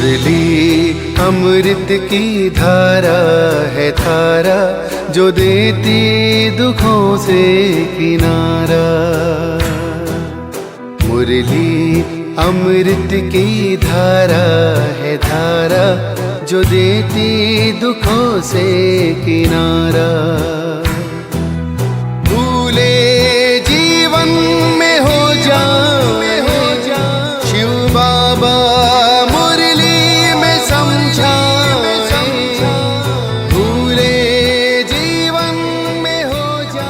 मुरली अमृत की धारा है धारा, जो देती दुखों से किनारा। मुरली अमृत की धारा है धारा, जो देती दुखों से किनारा। भूले जीवन में हो जा शिव बाबा मुरली में समझा, भूले जीवन में हो जा।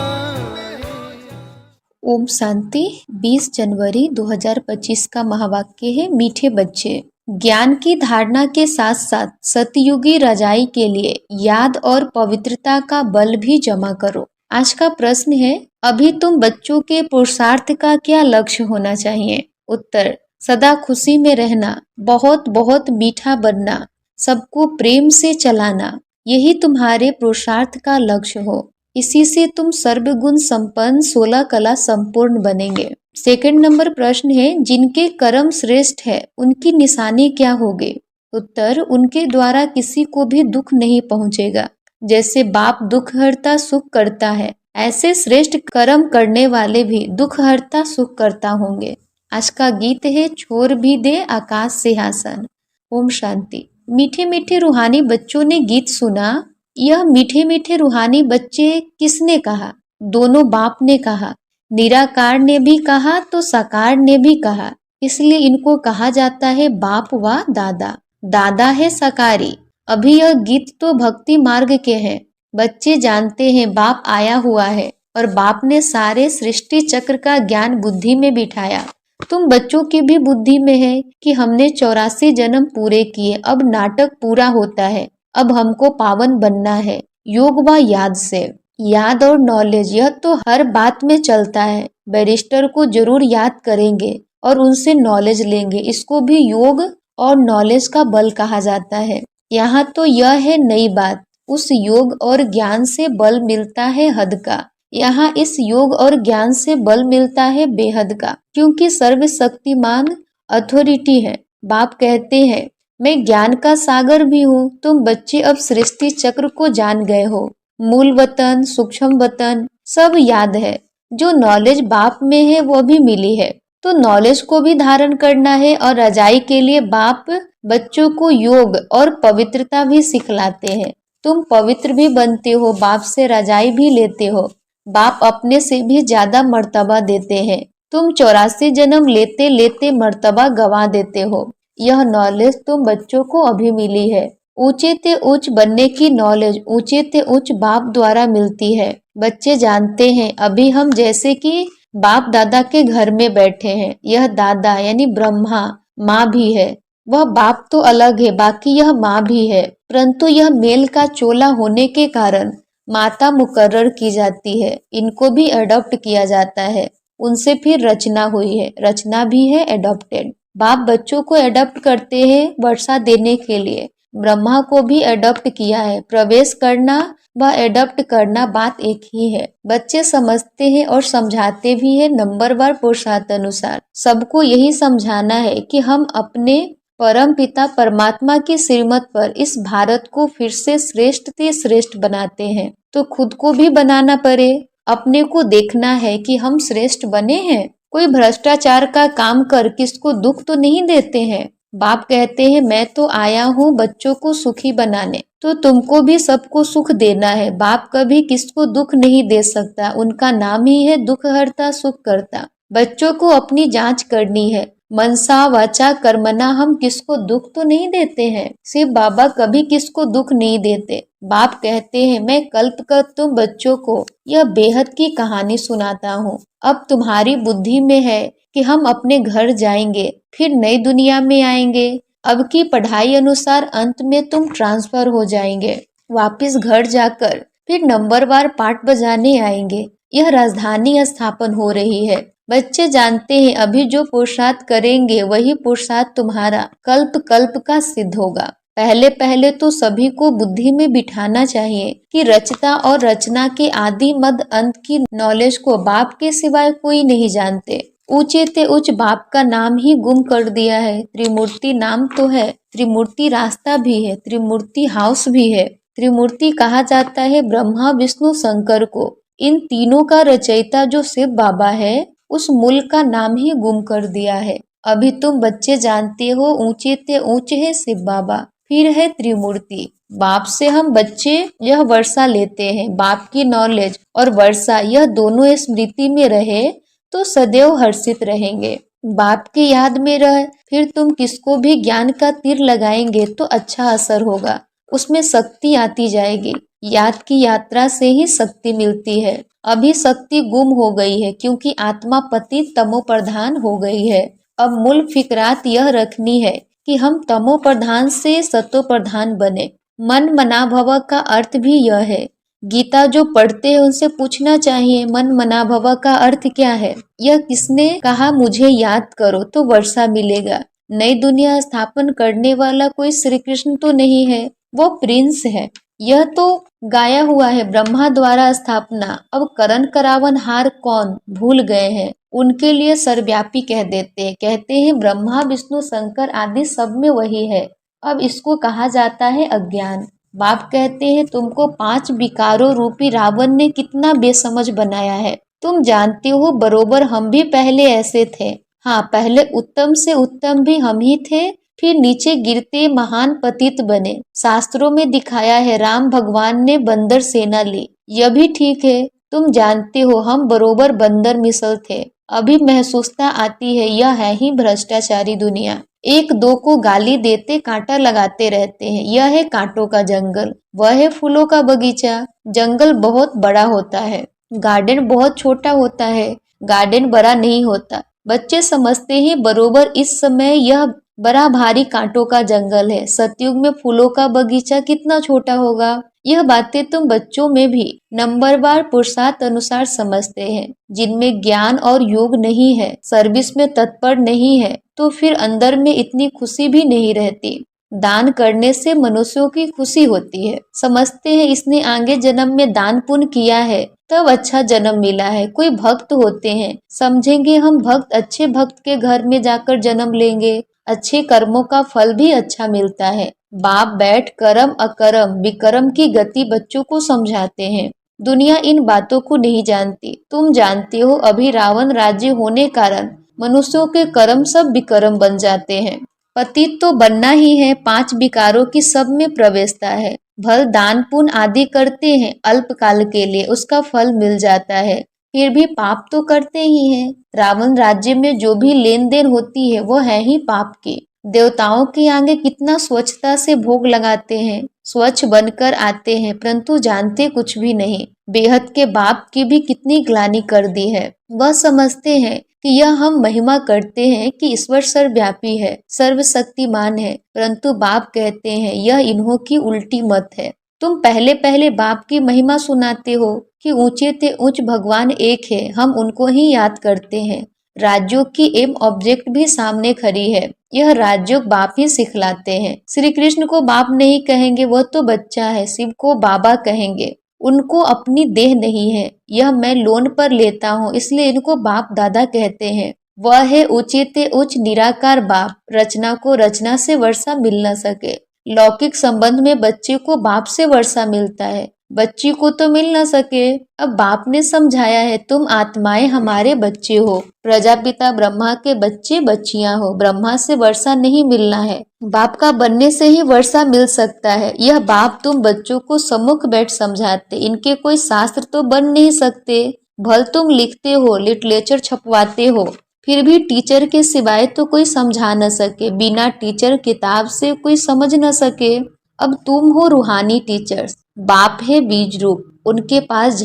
ओम शांति। 20 जनवरी 2025 का महावाक्य है, मीठे बच्चे, ज्ञान की धारणा के साथ साथ सतयुगी रजाई के लिए याद और पवित्रता का बल भी जमा करो। आज का प्रश्न है, अभी तुम बच्चों के पुरुषार्थ का क्या लक्ष्य होना चाहिए? उत्तर, सदा खुशी में रहना, बहुत बहुत मीठा बनना, सबको प्रेम से चलाना, यही तुम्हारे पुरुषार्थ का लक्ष्य हो। इसी से तुम सर्वगुण संपन्न 16 कला संपूर्ण बनेंगे। सेकंड नंबर प्रश्न है, जिनके कर्म श्रेष्ठ है उनकी निशानी क्या होगी? उत्तर, उनके द्वारा किसी को भी दुख नहीं पहुंचेगा। जैसे बाप दुख हरता सुख करता है, ऐसे श्रेष्ठ कर्म करने वाले भी दुख हरता सुख करता होंगे। आज का गीत है, छोड़ भी दे आकाश सिंहासन। ओम शांति। मीठे मीठे रूहानी बच्चों ने गीत सुना। यह मीठे मीठे रूहानी बच्चे किसने कहा? दोनों बाप ने कहा, निराकार ने भी कहा तो साकार ने भी कहा, इसलिए इनको कहा जाता है बाप व दादा। दादा है साकारी। अभी यह गीत तो भक्ति मार्ग के हैं। बच्चे जानते हैं बाप आया हुआ है और बाप ने सारे सृष्टि चक्र का ज्ञान बुद्धि में बिठाया। तुम बच्चों की भी बुद्धि में है कि हमने 84 जन्म पूरे किए, अब नाटक पूरा होता है, अब हमको पावन बनना है योग व याद से। याद और नॉलेज यह तो हर बात में चलता है। बैरिस्टर को जरूर याद करेंगे और उनसे नॉलेज लेंगे, इसको भी योग और नॉलेज का बल कहा जाता है। यहाँ तो यह है नई बात, उस योग और ज्ञान से बल मिलता है हद का। यहाँ इस योग और ज्ञान से बल मिलता है बेहद का, क्योंकि सर्वशक्तिमान अथॉरिटी है। बाप कहते हैं, मैं ज्ञान का सागर भी हूँ। तुम बच्चे अब सृष्टि चक्र को जान गए हो, मूल वतन सूक्ष्म वतन सब याद है। जो नॉलेज बाप में है वो भी मिली है, तो नॉलेज को भी धारण करना है। और रजाई के लिए बाप बच्चों को योग और पवित्रता भी सिखलाते हैं। तुम पवित्र भी बनते हो, बाप से रजाई भी लेते हो। बाप अपने से भी ज्यादा मर्तबा देते हैं। तुम 84 जन्म लेते लेते मर्तबा गवा देते हो। यह नॉलेज तुम बच्चों को अभी मिली है। ऊंचे ते उच्च बनने की नॉलेज ऊंचे ते उच्च बाप द्वारा मिलती है। बच्चे जानते हैं, अभी हम जैसे कि बाप दादा के घर में बैठे हैं। यह दादा यानी ब्रह्मा माँ भी है। वह बाप तो अलग है, बाकी यह माँ भी है, परंतु यह मेल का चोला होने के कारण माता मुकर्रर की जाती है। इनको भी अडॉप्ट किया जाता है, उनसे फिर रचना हुई है, रचना भी है एडॉप्टेड। बाप बच्चों को एडॉप्ट करते हैं वर्षा देने के लिए। ब्रह्मा को भी एडॉप्ट किया है। प्रवेश करना व एडॉप्ट करना बात एक ही है। बच्चे समझते हैं और समझाते भी हैं नंबरवार पुरुषार्थ अनुसार। सबको यही समझाना है कि हम अपने परम पिता परमात्मा की श्रीमत पर इस भारत को फिर से श्रेष्ठ से श्रेष्ठ बनाते हैं, तो खुद को भी बनाना पड़े। अपने को देखना है कि हम श्रेष्ठ बने हैं। कोई भ्रष्टाचार का काम कर किसको दुख तो नहीं देते हैं। बाप कहते हैं, मैं तो आया हूँ बच्चों को सुखी बनाने, तो तुमको भी सबको सुख देना है। बाप कभी किसको दुख नहीं दे सकता, उनका नाम ही है दुख हरता सुख करता। बच्चों को अपनी जांच करनी है, मनसा वाचा कर्मना हम किसको दुख तो नहीं देते हैं। शिव बाबा कभी किसको दुख नहीं देते। बाप कहते हैं, मैं कल्प कर तुम बच्चों को यह बेहद की कहानी सुनाता हूँ। अब तुम्हारी बुद्धि में है कि हम अपने घर जाएंगे, फिर नई दुनिया में आएंगे। अब की पढ़ाई अनुसार अंत में तुम ट्रांसफर हो जाएंगे, वापिस घर जाकर फिर नंबरवार पाठ बजाने आएंगे। यह राजधानी स्थापन हो रही है। बच्चे जानते हैं, अभी जो पुरुषार्थ करेंगे वही पुरुषार्थ तुम्हारा कल्प कल्प का सिद्ध होगा। पहले पहले तो सभी को बुद्धि में बिठाना चाहिए कि रचता और रचना के आदि मध्य अंत की नॉलेज को बाप के सिवाय कोई नहीं जानते। ऊंचे ते उच्च बाप का नाम ही गुम कर दिया है। त्रिमूर्ति नाम तो है, त्रिमूर्ति रास्ता भी है, त्रिमूर्ति हाउस भी है। त्रिमूर्ति कहा जाता है ब्रह्मा विष्णु शंकर को। इन तीनों का रचयिता जो शिव बाबा है, उस मूल का नाम ही गुम कर दिया है। अभी तुम बच्चे जानते हो ऊंचे ते ऊंच है शिव बाबा, फिर है त्रिमूर्ति। बाप से हम बच्चे यह वर्षा लेते हैं, बाप की नॉलेज और वर्षा यह दोनों स्मृति में रहे तो सदैव हर्षित रहेंगे। बाप की याद में रह, फिर तुम किसको भी ज्ञान का तीर लगाएंगे तो अच्छा असर होगा, उसमें शक्ति आती जाएगी। याद की यात्रा से ही शक्ति मिलती है। अभी शक्ति गुम हो गई है क्योंकि आत्मा पति तमो प्रधान हो गई है। अब मूल फिक्रात यह रखनी है कि हम तमो प्रधान से सतो प्रधान बने। मन मना भव का अर्थ भी यह है। गीता जो पढ़ते हैं उनसे पूछना चाहिए मन मना भव का अर्थ क्या है। यह किसने कहा मुझे याद करो तो वर्षा मिलेगा। नई दुनिया स्थापन करने वाला कोई श्री कृष्ण तो नहीं है, वो प्रिंस है। यह तो गाया हुआ है ब्रह्मा द्वारा स्थापना। अब करण करावन हार कौन भूल गए हैं, उनके लिए सर्वव्यापी कह देते हैं। कहते हैं ब्रह्मा विष्णु शंकर आदि सब में वही है। अब इसको कहा जाता है अज्ञान। बाप कहते हैं तुमको 5 विकारों रूपी रावण ने कितना बेसमझ बनाया है। तुम जानते हो बरोबर हम भी पहले ऐसे थे। हाँ, पहले उत्तम से उत्तम भी हम ही थे, फिर नीचे गिरते महान पतित बने। शास्त्रों में दिखाया है राम भगवान ने बंदर सेना ली, यह भी ठीक है। तुम जानते हो हम बरोबर बंदर मिसल थे। अभी महसूसता आती है यह है ही भ्रष्टाचारी दुनिया। एक दो को गाली देते कांटा लगाते रहते हैं। यह है कांटों का जंगल, वह है फूलों का बगीचा। जंगल बहुत बड़ा होता है, गार्डन बहुत छोटा होता है। गार्डन बड़ा नहीं होता। बच्चे समझते हैं बरोबर इस समय यह बड़ा भारी कांटों का जंगल है। सतयुग में फूलों का बगीचा कितना छोटा होगा। यह बातें तुम बच्चों में भी नंबरवार पुरुषार्थ अनुसार समझते हैं। जिनमें ज्ञान और योग नहीं है, सर्विस में तत्पर नहीं है, तो फिर अंदर में इतनी खुशी भी नहीं रहती। दान करने से मनुष्यों की खुशी होती है। समझते हैं इसने आगे जन्म में दान पुण्य किया है तब अच्छा जन्म मिला है। कोई भक्त होते हैं, समझेंगे हम भक्त अच्छे भक्त के घर में जाकर जन्म लेंगे, अच्छे कर्मों का फल भी अच्छा मिलता है। बाप बैठ कर्म अकर्म विकर्म की गति बच्चों को समझाते हैं। दुनिया इन बातों को नहीं जानती। तुम जानते हो अभी रावण राज्य होने कारण मनुष्यों के कर्म सब विकर्म बन जाते हैं। पतित तो बनना ही है। 5 विकारों की सब में प्रवेशता है। भल दान पुण्य आदि करते हैं अल्पकाल के लिए, उसका फल मिल जाता है, फिर भी पाप तो करते ही हैं। रावण राज्य में जो भी लेन देन होती है वो है ही पाप की। देवताओं के आगे कितना स्वच्छता से भोग लगाते हैं, स्वच्छ बनकर आते हैं, परंतु जानते कुछ भी नहीं। बेहद के बाप की भी कितनी ग्लानि कर दी है। वह समझते हैं कि यह हम महिमा करते हैं कि ईश्वर सर्वव्यापी है, सर्वशक्तिमान है, परंतु बाप कहते हैं यह इन्हों की उल्टी मत है। तुम पहले पहले बाप की महिमा सुनाते हो कि ऊंचे ते ऊंच भगवान एक है, हम उनको ही याद करते हैं। राज्यों की एम ऑब्जेक्ट भी सामने खड़ी है, यह राज्यों बाप ही सिखलाते हैं। श्री कृष्ण को बाप नहीं कहेंगे, वह तो बच्चा है। शिव को बाबा कहेंगे, उनको अपनी देह नहीं है। यह मैं लोन पर लेता हूँ, इसलिए इनको बाप दादा कहते हैं। वह है ऊंचे ते उच्च निराकार बाप, रचना को रचना से वर्षा मिल न सके। लौकिक संबंध में बच्चे को बाप से वर्षा मिलता है, बच्ची को तो मिल न सके। अब बाप ने समझाया है तुम आत्माएं हमारे बच्चे हो, प्रजापिता ब्रह्मा के बच्चे बच्चियां हो। ब्रह्मा से वर्षा नहीं मिलना है, बाप का बनने से ही वर्षा मिल सकता है। यह बाप तुम बच्चों को सम्मुख बैठ समझाते। इनके कोई शास्त्र तो बन नहीं सकते। भल तुम लिखते हो, लिटरेचर छपवाते हो, फिर भी टीचर के सिवाय तो कोई समझा न सके। बिना टीचर किताब से कोई समझ न सके। अब तुम हो रूहानी टीचर्स, बाप है बीज रूप, उनके पास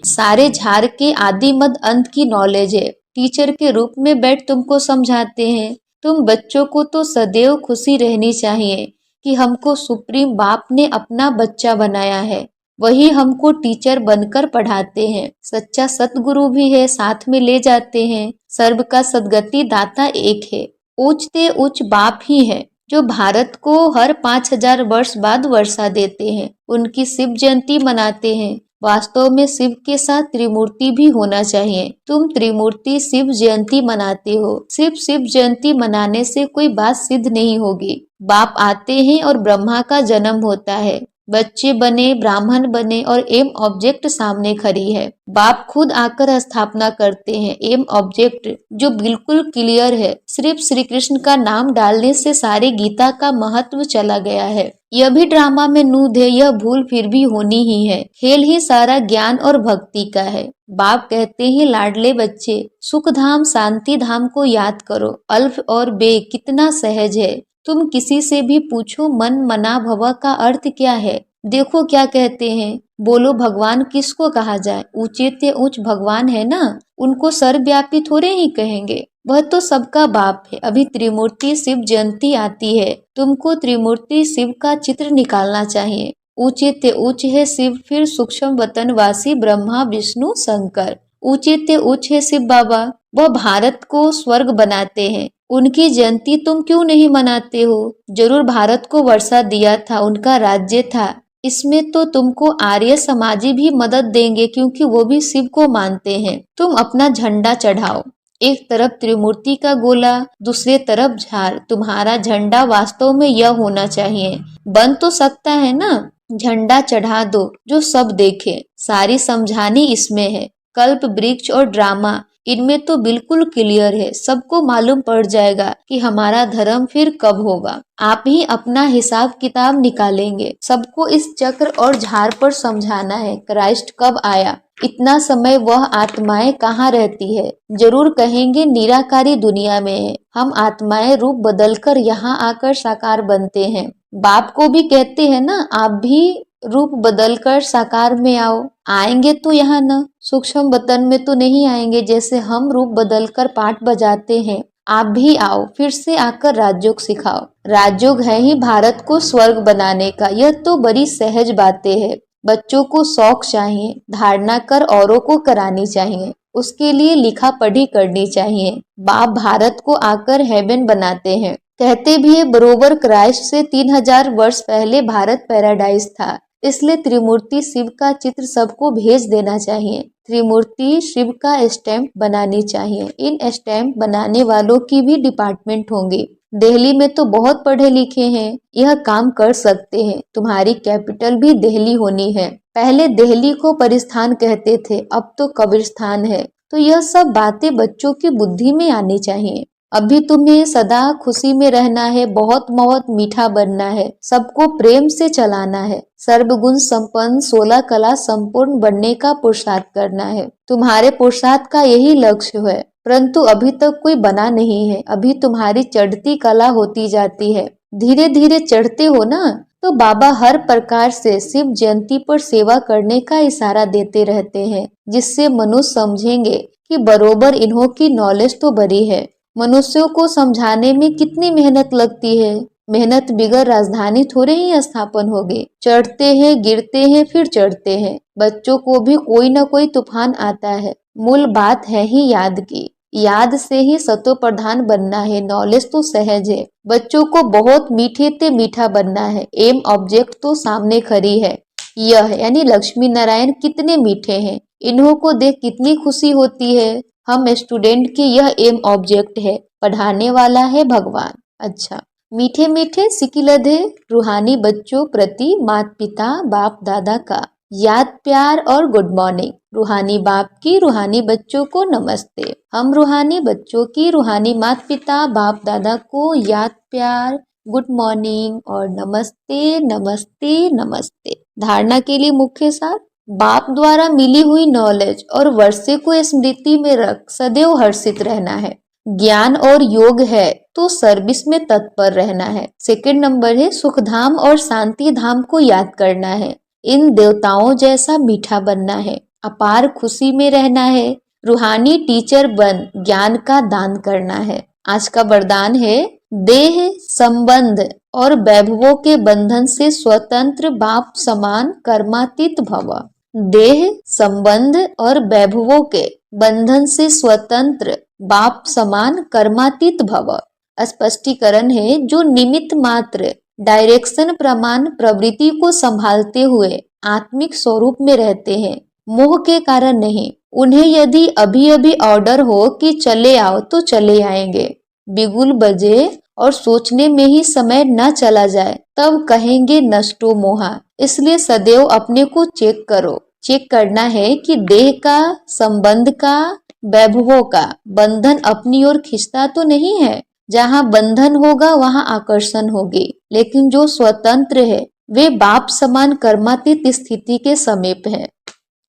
सारे झाड़ के आदि मद अंत की नॉलेज है। टीचर के रूप में बैठ तुमको समझाते हैं। तुम बच्चों को तो सदैव खुशी रहनी चाहिए कि हमको सुप्रीम बाप ने अपना बच्चा बनाया है, वही हमको टीचर बनकर पढ़ाते हैं। सच्चा सतगुरु भी है, साथ में ले जाते हैं। सर्व का सदगति दाता एक है, उच्चते उच्च बाप ही है, जो भारत को हर 5000 वर्ष बाद वर्षा देते हैं। उनकी शिव जयंती मनाते हैं। वास्तव में शिव के साथ त्रिमूर्ति भी होना चाहिए। तुम त्रिमूर्ति शिव जयंती मनाते हो, सिर्फ शिव जयंती मनाने से कोई बात सिद्ध नहीं होगी। बाप आते हैं और ब्रह्मा का जन्म होता है, बच्चे बने, ब्राह्मण बने और एम ऑब्जेक्ट सामने खड़ी है। बाप खुद आकर स्थापना करते हैं एम ऑब्जेक्ट जो बिल्कुल क्लियर है। सिर्फ श्री कृष्ण का नाम डालने से सारे गीता का महत्व चला गया है। यह भी ड्रामा में नूद है, यह भूल फिर भी होनी ही है। खेल ही सारा ज्ञान और भक्ति का है। बाप कहते हैं लाडले बच्चे, सुख धाम शांति धाम को याद करो। अल्फ और बे कितना सहज है। तुम किसी से भी पूछो मन मना भव का अर्थ क्या है। देखो क्या कहते हैं, बोलो भगवान किसको कहा जाए। ऊंचे ते ऊंच भगवान है ना, उनको सर्वव्यापी थोड़े ही कहेंगे, वह तो सबका बाप है। अभी त्रिमूर्ति शिव जयंती आती है, तुमको त्रिमूर्ति शिव का चित्र निकालना चाहिए। ऊंचे ते ऊंच है शिव, फिर सूक्ष्म वतनवासी ब्रह्मा विष्णु शंकर। ऊंचे ते ऊंच है शिव बाबा, वह भारत को स्वर्ग बनाते हैं। उनकी जयंती तुम क्यों नहीं मनाते हो। जरूर भारत को वर्षा दिया था, उनका राज्य था। इसमें तो तुमको आर्य समाजी भी मदद देंगे क्योंकि वो भी शिव को मानते हैं। तुम अपना झंडा चढ़ाओ, एक तरफ त्रिमूर्ति का गोला, दूसरे तरफ झार। तुम्हारा झंडा वास्तव में यह होना चाहिए। बन तो सकता है ना, झंडा चढ़ा दो जो सब देखे। सारी समझानी इसमें है। कल्प वृक्ष और ड्रामा, इनमें तो बिल्कुल क्लियर है। सबको मालूम पड़ जाएगा कि हमारा धर्म फिर कब होगा। आप ही अपना हिसाब किताब निकालेंगे। सबको इस चक्र और झार पर समझाना है क्राइस्ट कब आया, इतना समय वह आत्माएं कहाँ रहती है। जरूर कहेंगे निराकारी दुनिया में है। हम आत्माएं रूप बदलकर यहाँ आकर साकार बनते हैं। बाप को भी कहते हैं ना, आप भी रूप बदलकर साकार में आओ। आएंगे तो यहाँ न, सूक्ष्म वतन में तो नहीं आएंगे। जैसे हम रूप बदलकर पाठ बजाते हैं, आप भी आओ, फिर से आकर राजयोग सिखाओ। राजयोग है ही भारत को स्वर्ग बनाने का। यह तो बड़ी सहज बातें हैं। बच्चों को शौक चाहिए, धारणा कर औरों को करानी चाहिए। उसके लिए लिखा पढ़ी करनी चाहिए। बाप भारत को आकर हेवन बनाते हैं। कहते भी है बरोबर क्राइस्ट से 3000 वर्ष पहले भारत पैराडाइज था। इसलिए त्रिमूर्ति शिव का चित्र सबको भेज देना चाहिए। त्रिमूर्ति शिव का स्टैम्प बनानी चाहिए। इन स्टैम्प बनाने वालों की भी डिपार्टमेंट होंगे। दिल्ली में तो बहुत पढ़े लिखे हैं, यह काम कर सकते हैं। तुम्हारी कैपिटल भी दिल्ली होनी है। पहले दिल्ली को परिस्थान कहते थे, अब तो कब्रिस्तान है। तो यह सब बातें बच्चों की बुद्धि में आनी चाहिए। अभी तुम्हें सदा खुशी में रहना है, बहुत बहुत मीठा बनना है, सबको प्रेम से चलाना है, सर्वगुण संपन्न 16 कला संपूर्ण बनने का पुरुषार्थ करना है। तुम्हारे पुरुषार्थ का यही लक्ष्य है, परंतु अभी तक कोई बना नहीं है। अभी तुम्हारी चढ़ती कला होती जाती है। धीरे धीरे चढ़ते हो ना, तो बाबा हर प्रकार से शिव जयंती पर सेवा करने का इशारा देते रहते हैं, जिससे मनुष्य समझेंगे कि बरोबर इन्हों की नॉलेज तो बड़ी है। मनुष्यों को समझाने में कितनी मेहनत लगती है। मेहनत बिगर राजधानी थोड़े ही स्थापन होगी। चढ़ते हैं, गिरते हैं, फिर चढ़ते हैं। बच्चों को भी कोई न कोई तूफान आता है। मूल बात है ही याद की। याद से ही सतो प्रधान बनना है। नॉलेज तो सहज है। बच्चों को बहुत मीठे ते मीठा बनना है। एम ऑब्जेक्ट तो सामने खड़ी है। यह यानी लक्ष्मी नारायण कितने मीठे हैं। इन्हों को देख कितनी खुशी होती है। हम स्टूडेंट के यह एम ऑब्जेक्ट है, पढ़ाने वाला है भगवान। अच्छा, मीठे मीठे सिकिलधे रूहानी बच्चों प्रति माता पिता बाप दादा का याद प्यार और गुड मॉर्निंग। रूहानी बाप की रूहानी बच्चों को नमस्ते। हम रूहानी बच्चों की रूहानी माता पिता बाप दादा को याद प्यार, गुड मॉर्निंग और नमस्ते नमस्ते नमस्ते। धारणा के लिए मुख्य सार, बाप द्वारा मिली हुई नॉलेज और वर्षे को स्मृति में रख सदैव हर्षित रहना है। ज्ञान और योग है तो सर्विस में तत्पर रहना है। सेकंड नंबर है सुखधाम और शांति धाम को याद करना है। इन देवताओं जैसा मीठा बनना है। अपार खुशी में रहना है। रूहानी टीचर बन ज्ञान का दान करना है। आज का वरदान है देह संबंध और वैभवों के बंधन से स्वतंत्र बाप समान कर्मातीत भव। देह संबंध और वैभवों के बंधन से स्वतंत्र बाप समान कर्मातीत भव। स्पष्टीकरण है जो निमित्त मात्र डायरेक्शन प्रमाण प्रवृत्ति को संभालते हुए आत्मिक स्वरूप में रहते हैं, मोह के कारण नहीं। उन्हें यदि अभी अभी ऑर्डर हो कि चले आओ तो चले आएंगे। बिगुल बजे और सोचने में ही समय न चला जाए तब कहेंगे नष्टो मोहा। इसलिए सदैव अपने को चेक करो। चेक करना है कि देह का, संबंध का, वैभवों का बंधन अपनी ओर खींचता तो नहीं है। जहाँ बंधन होगा वहाँ आकर्षण होगी, लेकिन जो स्वतंत्र है वे बाप समान कर्मातीत स्थिति के समीप है।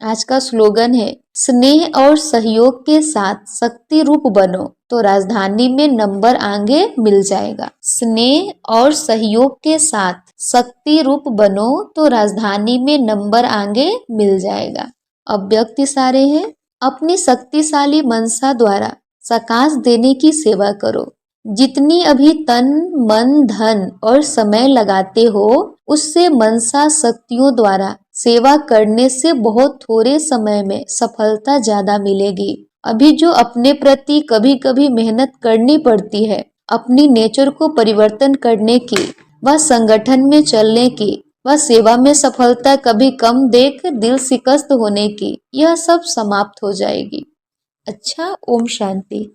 आज का स्लोगन है, स्नेह और सहयोग के साथ शक्ति रूप बनो तो राजधानी में नंबर आगे मिल जाएगा। स्नेह और सहयोग के साथ शक्ति रूप बनो तो राजधानी में नंबर आगे मिल जाएगा। अब व्यक्ति सारे हैं, अपनी शक्तिशाली मनसा द्वारा सकाश देने की सेवा करो। जितनी अभी तन, मन, धन और समय लगाते हो, उससे मनसा शक्तियों द्वारा सेवा करने से बहुत थोड़े समय में सफलता ज्यादा मिलेगी। अभी जो अपने प्रति कभी कभी मेहनत करनी पड़ती है, अपनी नेचर को परिवर्तन करने की, वह संगठन में चलने की, वह सेवा में सफलता कभी कम देख दिल शिकस्त होने की, यह सब समाप्त हो जाएगी। अच्छा, ओम शांति।